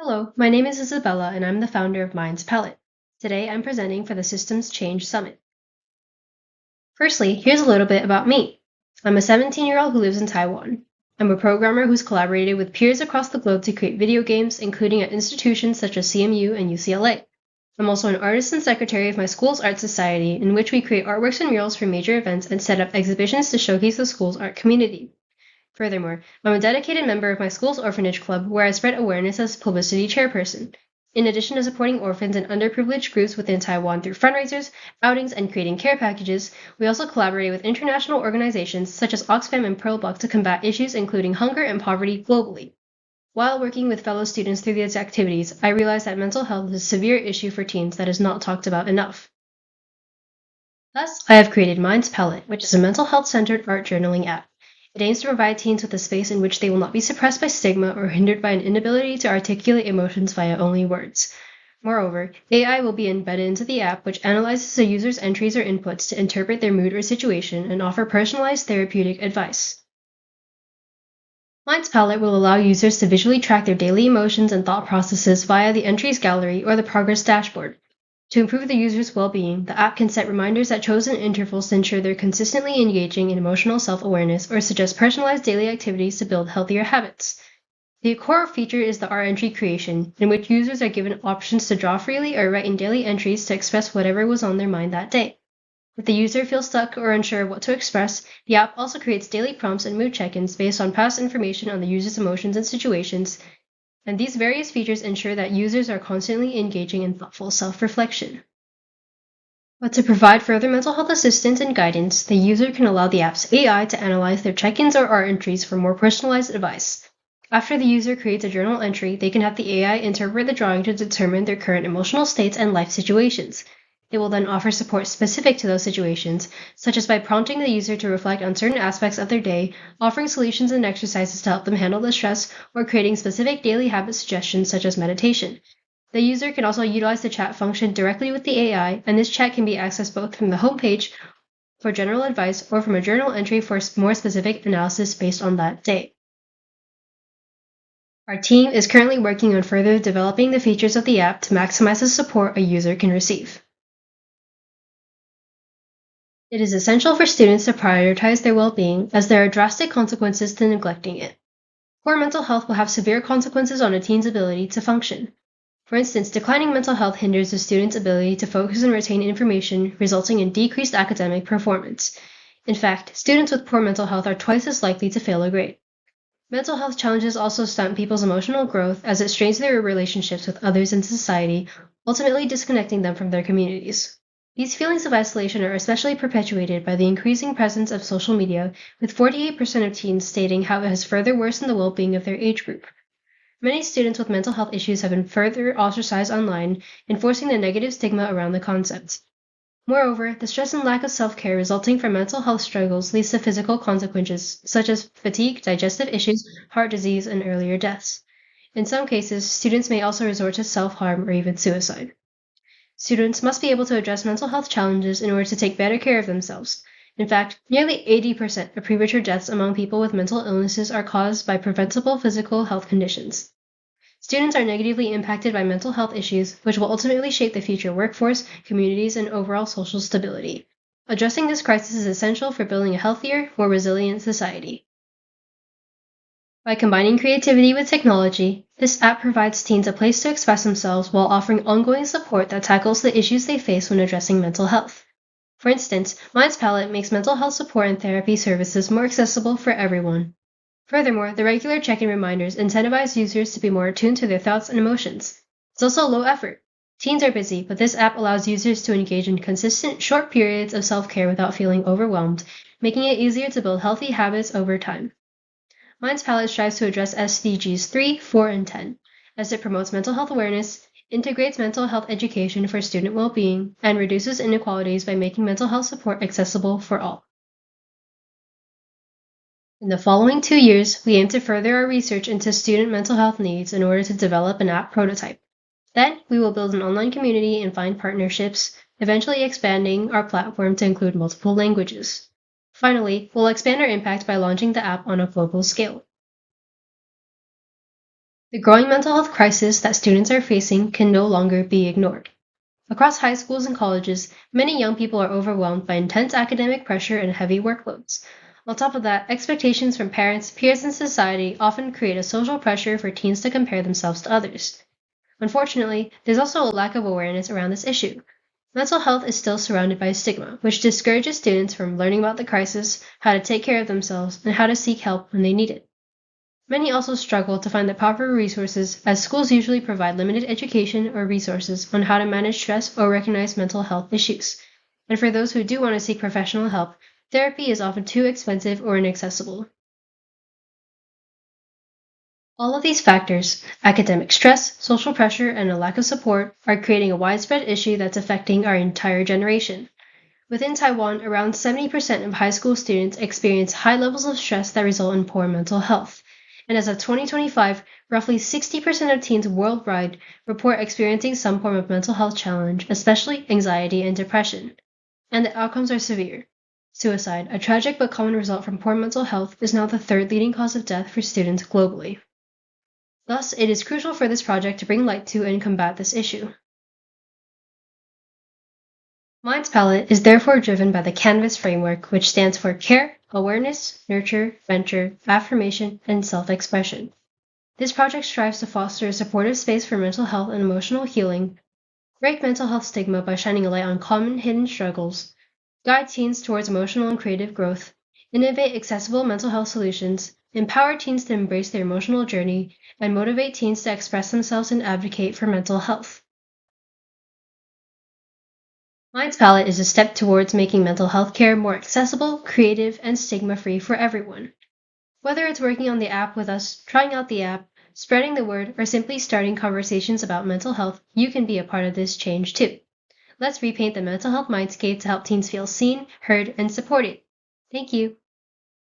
Hello, my name is Isabella and I'm the founder of Minds Palette. Today I'm presenting for the Systems Change Summit. Firstly, here's a little bit about me. I'm a 17-year-old who lives in Taiwan. I'm a programmer who's collaborated with peers across the globe to create video games, including at institutions such as CMU and UCLA. I'm also an artist and secretary of my school's art society, in which we create artworks and murals for major events and set up exhibitions to showcase the school's art community. Furthermore, I'm a dedicated member of my school's orphanage club, where I spread awareness as publicity chairperson. In addition to supporting orphans and underprivileged groups within Taiwan through fundraisers, outings, and creating care packages, we also collaborate with international organizations such as Oxfam and Pearl Buck to combat issues including hunger and poverty globally. While working with fellow students through these activities, I realized that mental health is a severe issue for teens that is not talked about enough. Thus, I have created Minds Palette, which is a mental health-centered art journaling app. It aims to provide teens with a space in which they will not be suppressed by stigma or hindered by an inability to articulate emotions via only words. Moreover, AI will be embedded into the app, which analyzes the user's entries or inputs to interpret their mood or situation and offer personalized therapeutic advice. Minds Palette will allow users to visually track their daily emotions and thought processes via the entries gallery or the progress dashboard. To improve the user's well-being, the app can set reminders at chosen intervals to ensure they're consistently engaging in emotional self-awareness or suggest personalized daily activities to build healthier habits. The core feature is the art entry creation, in which users are given options to draw freely or write in daily entries to express whatever was on their mind that day. If the user feels stuck or unsure of what to express, the app also creates daily prompts and mood check-ins based on past information on the user's emotions and situations, and these various features ensure that users are constantly engaging in thoughtful self-reflection. But to provide further mental health assistance and guidance, the user can allow the app's AI to analyze their check-ins or art entries for more personalized advice. After the user creates a journal entry, they can have the AI interpret the drawing to determine their current emotional states and life situations. It will then offer support specific to those situations, such as by prompting the user to reflect on certain aspects of their day, offering solutions and exercises to help them handle the stress, or creating specific daily habit suggestions such as meditation. The user can also utilize the chat function directly with the AI, and this chat can be accessed both from the homepage for general advice or from a journal entry for more specific analysis based on that day. Our team is currently working on further developing the features of the app to maximize the support a user can receive. It is essential for students to prioritize their well-being, as there are drastic consequences to neglecting it. Poor mental health will have severe consequences on a teen's ability to function. For instance, declining mental health hinders a student's ability to focus and retain information, resulting in decreased academic performance. In fact, students with poor mental health are twice as likely to fail a grade. Mental health challenges also stunt people's emotional growth, as it strains their relationships with others in society, ultimately disconnecting them from their communities. These feelings of isolation are especially perpetuated by the increasing presence of social media, with 48% of teens stating how it has further worsened the well-being of their age group. Many students with mental health issues have been further ostracized online, enforcing the negative stigma around the concept. Moreover, the stress and lack of self-care resulting from mental health struggles leads to physical consequences, such as fatigue, digestive issues, heart disease, and earlier deaths. In some cases, students may also resort to self-harm or even suicide. Students must be able to address mental health challenges in order to take better care of themselves. In fact, nearly 80% of premature deaths among people with mental illnesses are caused by preventable physical health conditions. Students are negatively impacted by mental health issues, which will ultimately shape the future workforce, communities, and overall social stability. Addressing this crisis is essential for building a healthier, more resilient society. By combining creativity with technology, this app provides teens a place to express themselves while offering ongoing support that tackles the issues they face when addressing mental health. For instance, Minds Palette makes mental health support and therapy services more accessible for everyone. Furthermore, the regular check-in reminders incentivize users to be more attuned to their thoughts and emotions. It's also low effort. Teens are busy, but this app allows users to engage in consistent, short periods of self-care without feeling overwhelmed, making it easier to build healthy habits over time. Minds Palette strives to address SDGs 3, 4, and 10, as it promotes mental health awareness, integrates mental health education for student well-being, and reduces inequalities by making mental health support accessible for all. In the following 2 years, we aim to further our research into student mental health needs in order to develop an app prototype. Then, we will build an online community and find partnerships, eventually expanding our platform to include multiple languages. Finally, we'll expand our impact by launching the app on a global scale. The growing mental health crisis that students are facing can no longer be ignored. Across high schools and colleges, many young people are overwhelmed by intense academic pressure and heavy workloads. On top of that, expectations from parents, peers, and society often create a social pressure for teens to compare themselves to others. Unfortunately, there's also a lack of awareness around this issue. Mental health is still surrounded by stigma, which discourages students from learning about the crisis, how to take care of themselves, and how to seek help when they need it. Many also struggle to find the proper resources, as schools usually provide limited education or resources on how to manage stress or recognize mental health issues. And for those who do want to seek professional help, therapy is often too expensive or inaccessible. All of these factors, academic stress, social pressure, and a lack of support, are creating a widespread issue that's affecting our entire generation. Within Taiwan, around 70% of high school students experience high levels of stress that result in poor mental health. And as of 2025, roughly 60% of teens worldwide report experiencing some form of mental health challenge, especially anxiety and depression. And the outcomes are severe. Suicide, a tragic but common result from poor mental health, is now the third leading cause of death for students globally. Thus, it is crucial for this project to bring light to and combat this issue. Mind's palette is therefore driven by the Canvas framework, which stands for care, awareness, nurture, venture, affirmation, and self-expression. This project strives to foster a supportive space for mental health and emotional healing, break mental health stigma by shining a light on common hidden struggles, guide teens towards emotional and creative growth, innovate accessible mental health solutions, empower teens to embrace their emotional journey, and motivate teens to express themselves and advocate for mental health. Mind's Palette is a step towards making mental health care more accessible, creative, and stigma-free for everyone. Whether it's working on the app with us, trying out the app, spreading the word, or simply starting conversations about mental health, you can be a part of this change too. Let's repaint the mental health mindscape to help teens feel seen, heard, and supported. Thank you.